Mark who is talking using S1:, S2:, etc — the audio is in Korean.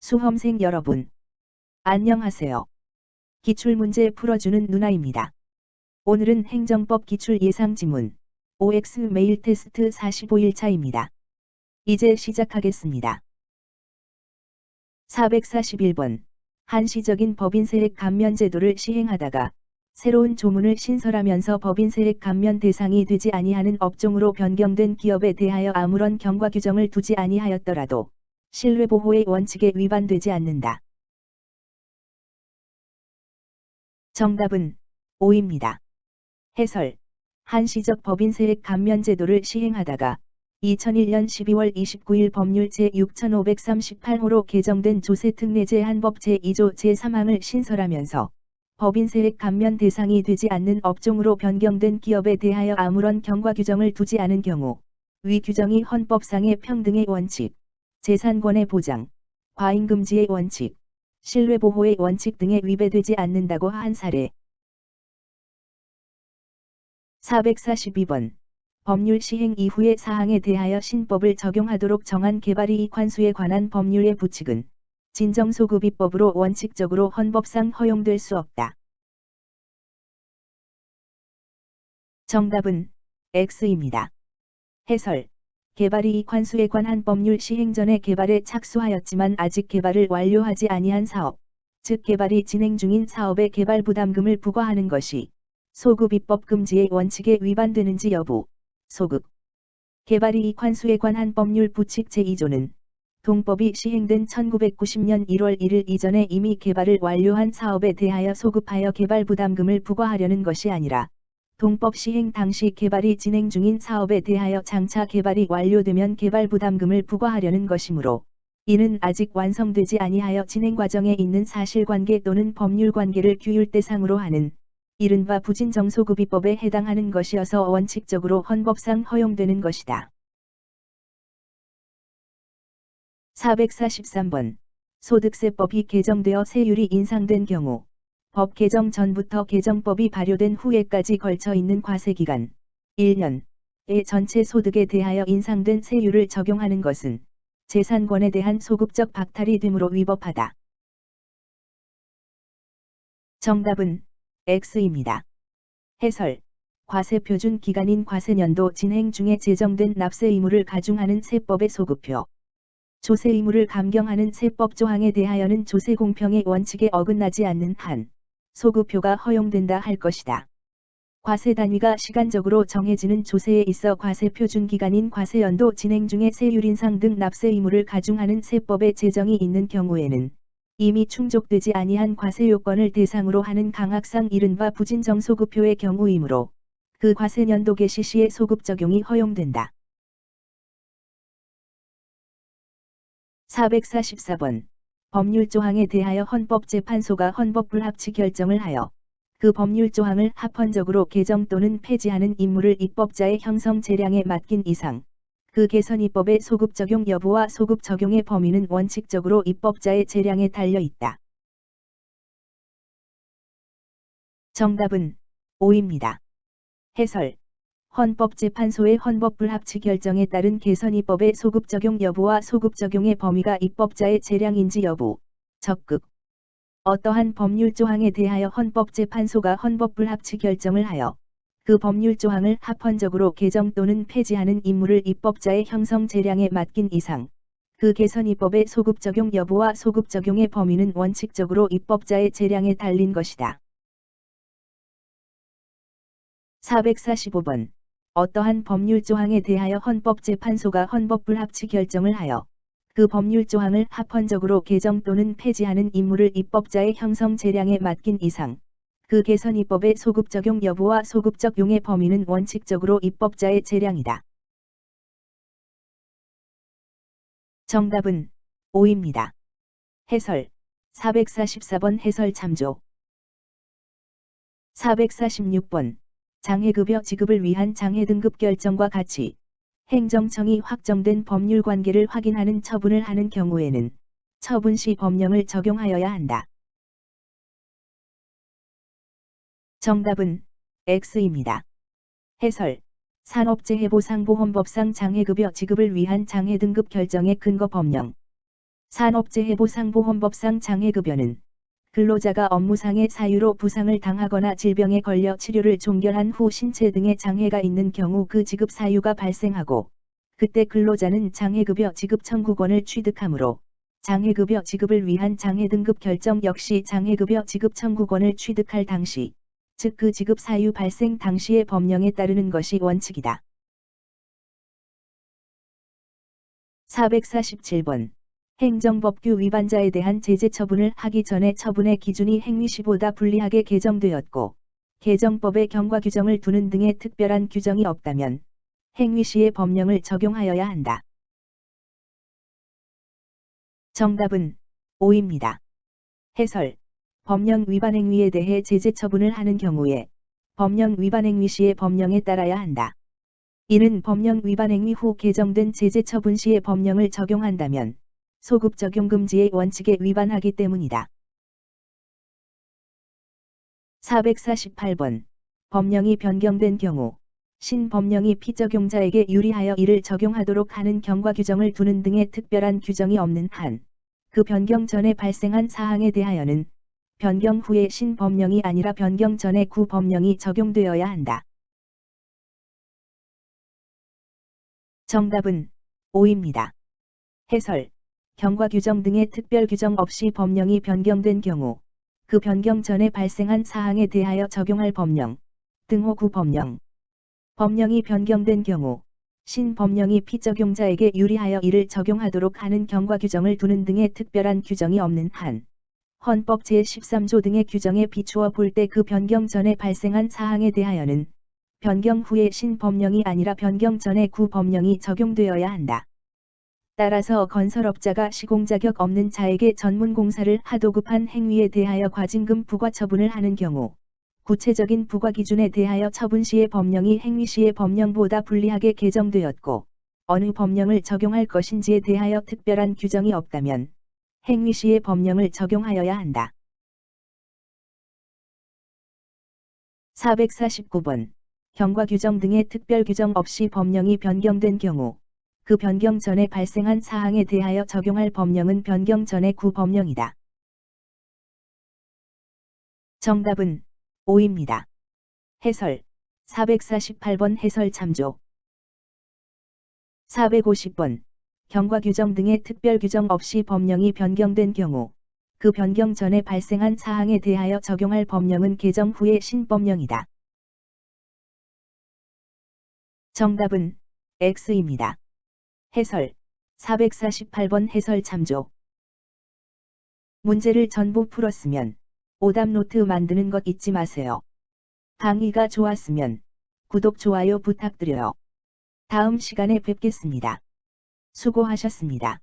S1: 수험생 여러분, 안녕하세요. 기출문제 풀어주는 누나입니다. 오늘은 행정법 기출 예상지문 OX 메일 테스트 45일차입니다. 이제 시작하겠습니다. 441번. 한시적인 법인세액 감면 제도를 시행하다가 새로운 조문을 신설하면서 법인세액 감면 대상이 되지 아니하는 업종으로 변경된 기업에 대하여 아무런 경과 규정을 두지 아니하였더라도 신뢰보호의 원칙에 위반되지 않는다. 정답은 5입니다. 해설. 한시적 법인세액 감면 제도를 시행하다가 2001년 12월 29일 법률 제6538호로 개정된 조세특례제 한법 제2조 제3항을 신설하면서 법인세액 감면 대상이 되지 않는 업종으로 변경된 기업에 대하여 아무런 경과 규정을 두지 않은 경우 위 규정이 헌법상의 평등의 원칙, 재산권의 보장, 과잉금지의 원칙, 신뢰보호의 원칙 등에 위배되지 않는다고 한 사례. 442번. 법률 시행 이후의 사항에 대하여 신법을 적용하도록 정한 개발이익 환수에 관한 법률의 부칙은 진정소급입법으로 원칙적으로 헌법상 허용될 수 없다. 정답은 X입니다. 해설. 개발이익 환수에 관한 법률 시행 전에 개발에 착수하였지만 아직 개발을 완료하지 아니한 사업, 즉 개발이 진행 중인 사업에 개발 부담금을 부과하는 것이 소급입법 금지의 원칙에 위반되는지 여부. 소급. 개발이익 환수에 관한 법률 부칙 제2조는 동법이 시행된 1990년 1월 1일 이전에 이미 개발을 완료한 사업에 대하여 소급하여 개발 부담금을 부과하려는 것이 아니라 동법 시행 당시 개발이 진행 중인 사업에 대하여 장차 개발이 완료되면 개발 부담금을 부과하려는 것이므로 이는 아직 완성되지 아니하여 진행 과정에 있는 사실관계 또는 법률관계를 규율 대상으로 하는 이른바 부진정소급입법에 해당하는 것이어서 원칙적으로 헌법상 허용되는 것이다. 443번. 소득세법이 개정되어 세율이 인상된 경우 법 개정 전부터 개정법이 발효된 후에까지 걸쳐 있는 과세기간 1년의 전체 소득에 대하여 인상된 세율을 적용하는 것은 재산권에 대한 소급적 박탈이 되므로 위법하다. 정답은 X입니다. 해설. 과세표준 기간인 과세년도 진행 중에 제정된 납세 의무를 가중하는 세법의 소급표, 조세 의무를 감경하는 세법 조항에 대하여는 조세 공평의 원칙에 어긋나지 않는 한 소급표가 허용된다 할 것이다. 과세 단위가 시간적으로 정해지는 조세에 있어 과세 표준 기간인 과세연도 진행 중에 세율 인상 등 납세 의무를 가중하는 세법의 제정이 있는 경우에는 이미 충족되지 아니한 과세 요건을 대상으로 하는 강학상 이른바 부진정소급표의 경우이므로 그 과세년도 개시 시에 소급 적용이 허용된다. 444번. 법률 조항에 대하여 헌법재판소가 헌법불합치 결정을 하여 그 법률 조항을 합헌적으로 개정 또는 폐지하는 임무를 입법자의 형성 재량에 맡긴 이상 그 개선 입법의 소급 적용 여부와 소급 적용의 범위는 원칙적으로 입법자의 재량에 달려 있다. 정답은 5입니다. 해설. 헌법재판소의 헌법불합치 결정에 따른 개선 입법의 소급 적용 여부와 소급 적용의 범위가 입법자의 재량인지 여부. 적극. 어떠한 법률 조항에 대하여 헌법재판소가 헌법불합치 결정을 하여 그 법률 조항을 합헌적으로 개정 또는 폐지하는 임무를 입법자의 형성 재량에 맡긴 이상 그 개선 입법의 소급 적용 여부와 소급 적용의 범위는 원칙적으로 입법자의 재량에 달린 것이다. 445번. 어떠한 법률 조항에 대하여 헌법재판소가 헌법불합치 결정을 하여 그 법률 조항을 합헌적으로 개정 또는 폐지하는 임무를 입법자의 형성 재량에 맡긴 이상 그 개선 입법의 소급 적용 여부와 소급 적용의 범위는 원칙적으로 입법자의 재량이다. 정답은 5입니다. 해설. 444번 해설 참조. 446번. 장해급여 지급을 위한 장해등급 결정과 같이 행정청이 확정된 법률관계를 확인하는 처분을 하는 경우에는 처분 시 법령을 적용하여야 한다. 정답은 X입니다. 해설. 산업재해보상보험법상 장해급여 지급을 위한 장해등급 결정의 근거 법령 산업재해보상보험법상 장애급여는 근로자가 업무상의 사유로 부상을 당하거나 질병에 걸려 치료를 종결한 후 신체 등의 장애가 있는 경우 그 지급 사유가 발생하고 그때 근로자는 장애급여 지급 청구권을 취득하므로 장애급여 지급을 위한 장애 등급 결정 역시 장애급여 지급 청구권을 취득할 당시, 즉 그 지급 사유 발생 당시의 법령에 따르는 것이 원칙이다. 447번. 행정법규 위반자에 대한 제재 처분을 하기 전에 처분의 기준이 행위시보다 불리하게 개정되었고 개정법에 경과 규정을 두는 등의 특별한 규정이 없다면 행위시의 법령을 적용하여야 한다. 정답은 5입니다. 해설. 법령 위반 행위에 대해 제재 처분을 하는 경우에 법령 위반 행위 시의 법령에 따라야 한다. 이는 법령 위반 행위 후 개정된 제재 처분 시의 법령을 적용한다면 소급 적용 금지의 원칙에 위반하기 때문이다. 448번. 법령이 변경된 경우 신법령이 피적용자에게 유리하여 이를 적용하도록 하는 경과 규정을 두는 등의 특별한 규정이 없는 한, 그 변경 전에 발생한 사항에 대하여는 변경 후에 신법령이 아니라 변경 전에 구법령이 적용되어야 한다. 정답은 5입니다. 해설. 경과 규정 등의 특별 규정 없이 법령이 변경된 경우 그 변경 전에 발생한 사항에 대하여 적용할 법령, 등호 구법령. 법령이 변경된 경우 신법령이 피적용자에게 유리하여 이를 적용하도록 하는 경과 규정을 두는 등의 특별한 규정이 없는 한, 헌법 제13조 등의 규정에 비추어 볼 때 그 변경 전에 발생한 사항에 대하여는 변경 후에 신법령이 아니라 변경 전에 구법령이 적용되어야 한다. 따라서 건설업자가 시공 자격 없는 자에게 전문공사를 하도 급한 행위에 대하여 과징금 부과 처분을 하는 경우 구체적인 부과 기준에 대하여 처분 시의 법령이 행위 시의 법령보다 불리하게 개정되었고 어느 법령을 적용할 것인지에 대하여 특별한 규정이 없다면 행위 시의 법령을 적용하여야 한다. 449번. 경과 규정 등의 특별 규정 없이 법령이 변경된 경우 그 변경 전에 발생한 사항에 대하여 적용할 법령은 변경 전의 구법령이다. 정답은 5입니다. 해설. 448번 해설 참조. 450번. 경과 규정 등의 특별 규정 없이 법령이 변경된 경우 그 변경 전에 발생한 사항에 대하여 적용할 법령은 개정 후의 신법령이다. 정답은 X입니다. 해설. 448번 해설 참조. 문제를 전부 풀었으면 오답 노트 만드는 것 잊지 마세요. 강의가 좋았으면 구독, 좋아요 부탁드려요. 다음 시간에 뵙겠습니다. 수고하셨습니다.